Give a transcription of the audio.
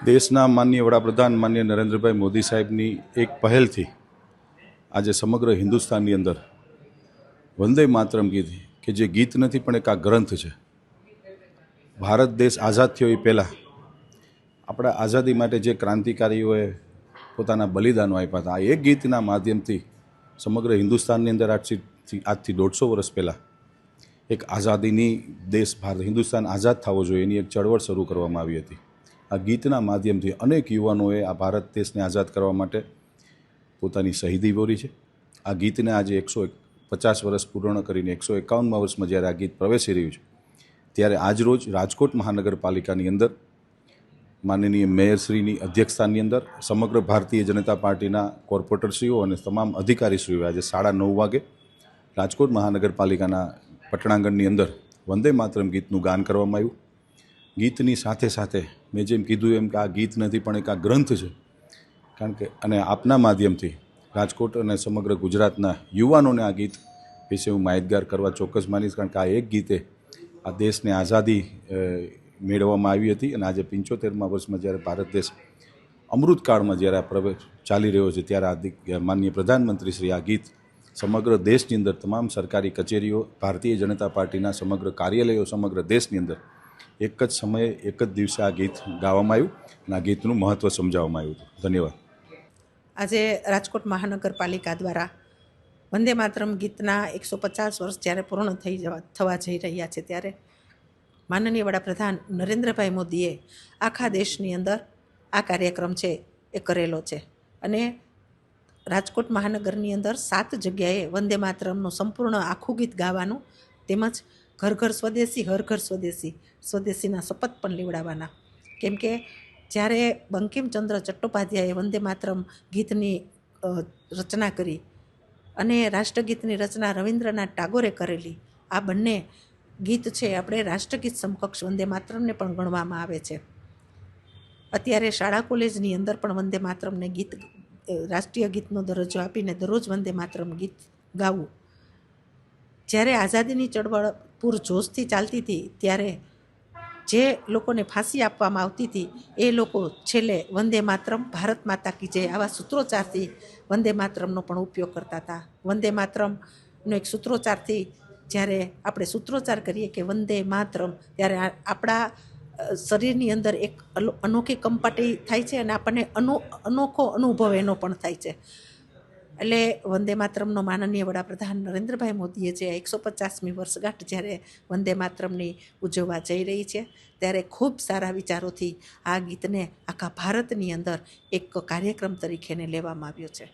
દેશના માનનીય વડાપ્રધાન માનનીય નરેન્દ્રભાઈ મોદી સાહેબની એક પહેલથી આજે સમગ્ર હિન્દુસ્તાનની અંદર વંદે માતરમ ગીત કે જે ગીત નથી પણ એક આ ગ્રંથ છે. ભારત દેશ આઝાદ થયો એ પહેલાં આપણા આઝાદી માટે જે ક્રાંતિકારીઓએ પોતાના બલિદાનો આપ્યા હતા, આ એક ગીતના માધ્યમથી સમગ્ર હિન્દુસ્તાનની અંદર આજથી 150 વર્ષ પહેલાં એક આઝાદીની દેશ ભારત હિન્દુસ્તાન આઝાદ થવો જોઈએ એની એક ચળવળ શરૂ કરવામાં આવી હતી. આ ગીતના માધ્યમથી અનેક યુવાનોએ આ ભારત દેશને આઝાદ કરવા માટે પોતાની શહીદી વોરી છે. આ ગીતને આજે 150 વર્ષ પૂર્ણ કરીને 151મા વર્ષમાં જ્યારે આ ગીત પ્રવેશી રહ્યું છે, ત્યારે આજરોજ રાજકોટ મહાનગરપાલિકાની અંદર માનનીય મેયરશ્રીની અધ્યક્ષતાની અંદર સમગ્ર ભારતીય જનતા પાર્ટીના કોર્પોરેટરશ્રીઓ અને તમામ અધિકારીશ્રીઓ આજે 9:30 વાગે રાજકોટ મહાનગરપાલિકાના પટણાંગણની અંદર વંદે માતરમ ગીતનું ગાન કરવામાં આવ્યું. ગીતની સાથે સાથે મેં જેમ કીધું એમ કે આ ગીત નથી પણ એક આ ગ્રંથ છે. કારણ કે અને આપના માધ્યમથી રાજકોટ અને સમગ્ર ગુજરાતના યુવાનોને આ ગીત વિશે હું માહિતગાર કરવા ચોક્કસ માનીશ. કારણ કે આ એક ગીતે આ દેશને આઝાદી મેળવવામાં આવી હતી અને આજે 75મા વર્ષમાં જ્યારે ભારત દેશ અમૃતકાળમાં જ્યારે આ પ્રવેશ ચાલી રહ્યો છે, ત્યારે આ માનનીય પ્રધાનમંત્રી શ્રી આ ગીત સમગ્ર દેશની અંદર તમામ સરકારી કચેરીઓ, ભારતીય જનતા પાર્ટીના સમગ્ર કાર્યાલયો સમગ્ર દેશની અંદર એક જ સમયે એક જ દિવસે આ ગીત ગાવામાં આવ્યું અને આ ગીતનું મહત્ત્વ સમજાવવામાં આવ્યું હતું. ધન્યવાદ. આજે રાજકોટ મહાનગરપાલિકા દ્વારા વંદે માતરમ ગીતના 150 વર્ષ જ્યારે પૂર્ણ થવા જઈ રહ્યા છે, ત્યારે માનનીય વડાપ્રધાન નરેન્દ્રભાઈ મોદીએ આખા દેશની અંદર આ કાર્યક્રમ છે એ કરેલો છે. અને રાજકોટ મહાનગરની અંદર 7 જગ્યાએ વંદે માતરમનું સંપૂર્ણ આખું ગીત ગાવાનું, તેમજ ઘર ઘર સ્વદેશી હર ઘર સ્વદેશીના શપથ પણ લેવડાવવાના. કેમ કે જ્યારે બંકિમચંદ્ર ચટ્ટોપાધ્યાયે વંદે માતરમ ગીતની રચના કરી અને રાષ્ટ્રગીતની રચના રવિન્દ્રનાથ ટાગોરે કરેલી, આ બંને ગીત છે આપણે રાષ્ટ્રગીત સમકક્ષ વંદે માતરમને પણ ગણવામાં આવે છે. અત્યારે શાળા કોલેજની અંદર પણ વંદે માતરમને ગીત રાષ્ટ્રીય ગીતનો દરજ્જો આપીને દરરોજ વંદે માતરમ ગીત ગાવું. જ્યારે આઝાદીની ચળવળ પૂરજોશથી ચાલતી હતી, ત્યારે જે લોકોને ફાંસી આપવામાં આવતી હતી એ લોકો છેલ્લે વંદે માતરમ, ભારત માતા કી જય આવા સૂત્રોચ્ચારથી વંદે માતરમનો પણ ઉપયોગ કરતા હતા. વંદે માતરમનો એક સૂત્રોચ્ચારથી જ્યારે આપણે સૂત્રોચ્ચાર કરીએ કે વંદે માતરમ, ત્યારે આપણા શરીરની અંદર એક અનોખી કંપાટી થાય છે અને આપણને અનોખો અનુભવ એનો પણ થાય છે. એટલે વંદે માતરમનો માનનીય વડાપ્રધાન નરેન્દ્રભાઈ મોદીએ જે 150મી વર્ષગાંઠ જ્યારે વંદે માતરમની ઉજવવા જઈ રહી છે, ત્યારે ખૂબ સારા વિચારોથી આ ગીતને આખા ભારતની અંદર એક કાર્યક્રમ તરીકે લેવામાં આવ્યો છે.